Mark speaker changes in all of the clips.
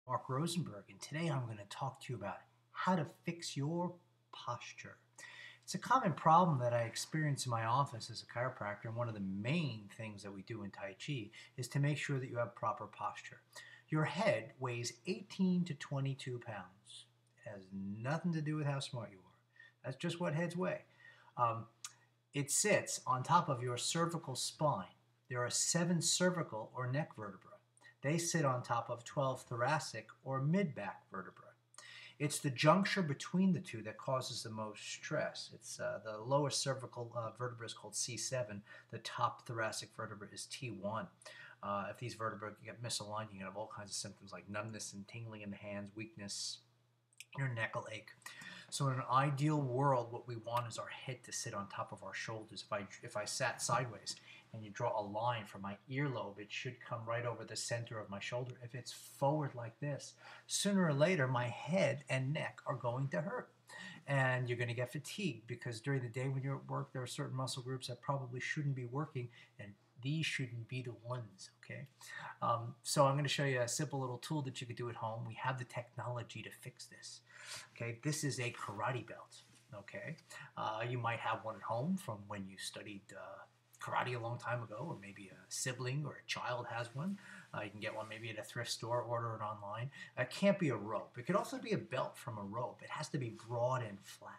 Speaker 1: Mark Rosenberg, and today I'm going to talk to you about how to fix your posture. It's a common problem that I experience in my office as a chiropractor, and one of the main things that we do in Tai Chi is to make sure that you have proper posture. Your head weighs 18 to 22 pounds. It has nothing to do with how smart you are. That's just what heads weigh. It sits on top of your cervical spine. There are 7 cervical or neck vertebrae. They sit on top of 12 thoracic or mid-back vertebrae. It's the juncture between the two that causes the most stress. It's the lower cervical vertebra is called C7. The top thoracic vertebra is T1. If these vertebrae get misaligned, you can have all kinds of symptoms like numbness and tingling in the hands, weakness. Your neck will ache. So in an ideal world, what we want is our head to sit on top of our shoulders. If I sat sideways and you draw a line from my earlobe, it should come right over the center of my shoulder. If it's forward like this, sooner or later, my head and neck are going to hurt. And you're going to get fatigued because during the day when you're at work, there are certain muscle groups that probably shouldn't be working, and these shouldn't be the ones, okay? So I'm going to show you a simple little tool that you could do at home. We have the technology to fix this, okay? This is a karate belt, okay? You might have one at home from when you studied karate a long time ago, or maybe a sibling or a child has one. You can get one maybe at a thrift store, order it online. It can't be a rope. It could also be a belt from a rope. It has to be broad and flat,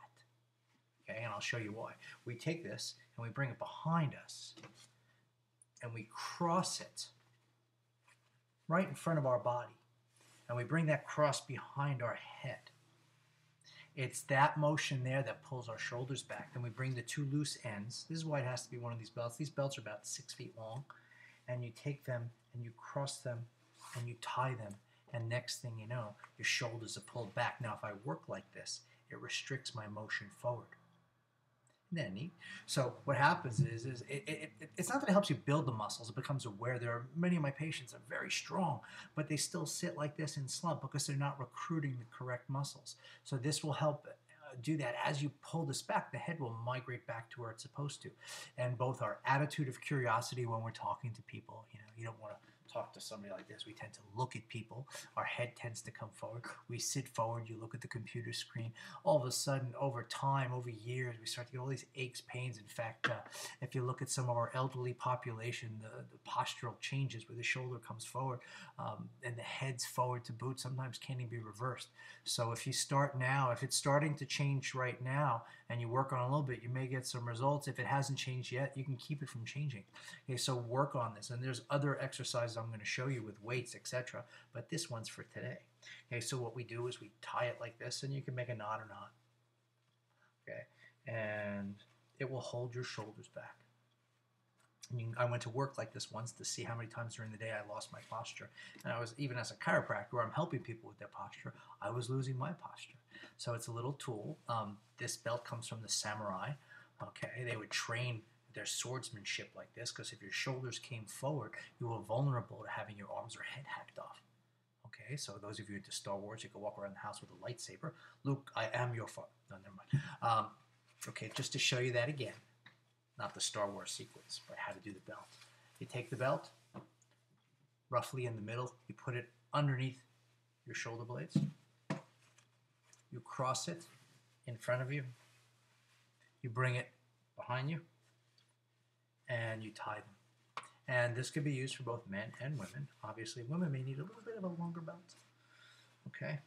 Speaker 1: okay? And I'll show you why. We take this and we bring it behind us, and we cross it right in front of our body, and we bring that cross behind our head. It's that motion there that pulls our shoulders back. Then we bring the 2 loose ends. This is why it has to be one of these belts. These belts are about 6 feet long, and you take them and you cross them and you tie them, and next thing you know, your shoulders are pulled back. Now if I work like this, it restricts my motion forward. Isn't that neat? So what happens is it's not that it helps you build the muscles. It becomes aware. There are many of my patients are very strong, but they still sit like this in slump because they're not recruiting the correct muscles. So this will help do that. As you pull this back, the head will migrate back to where it's supposed to. And both our attitude of curiosity when we're talking to people, you don't want to talk to somebody like this. We tend to look at people. Our head tends to come forward. We sit forward. You look at the computer screen. All of a sudden, over time, over years, we start to get all these aches, pains. In fact, if you look at some of our elderly population, the postural changes where the shoulder comes forward and the head's forward to boot sometimes can't even be reversed. So if you start now, if it's starting to change right now and you work on it a little bit, you may get some results. If it hasn't changed yet, you can keep it from changing. Okay, so work on this. And there's other exercises I'm going to show you with weights, etc. But this one's for today. Okay, so what we do is we tie it like this, and you can make a knot or not. Okay, and it will hold your shoulders back. I went to work like this once to see how many times during the day I lost my posture. And I was, even as a chiropractor where I'm helping people with their posture, I was losing my posture. So it's a little tool. This belt comes from the samurai. Okay, they would train their swordsmanship like this because if your shoulders came forward, you were vulnerable to having your arms or head hacked off. Okay, so those of you into Star Wars, you could walk around the house with a lightsaber. Luke, I am your father. No, never mind. Okay, just to show you that again, not the Star Wars sequence, but how to do the belt. You take the belt, roughly in the middle, you put it underneath your shoulder blades. You cross it in front of you. You bring it behind you, and you tie them. And this could be used for both men and women. Obviously, women may need a little bit of a longer belt. Okay?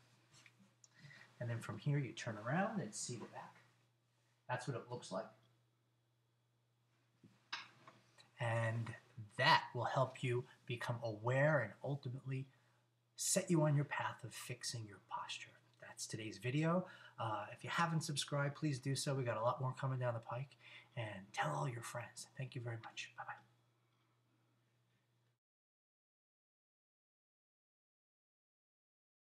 Speaker 1: And then from here, you turn around and see the back. That's what it looks like. And that will help you become aware and ultimately set you on your path of fixing your posture. That's today's video. If you haven't subscribed, please do so. We got a lot more coming down the pike. And tell all your friends. Thank you very much. Bye-bye.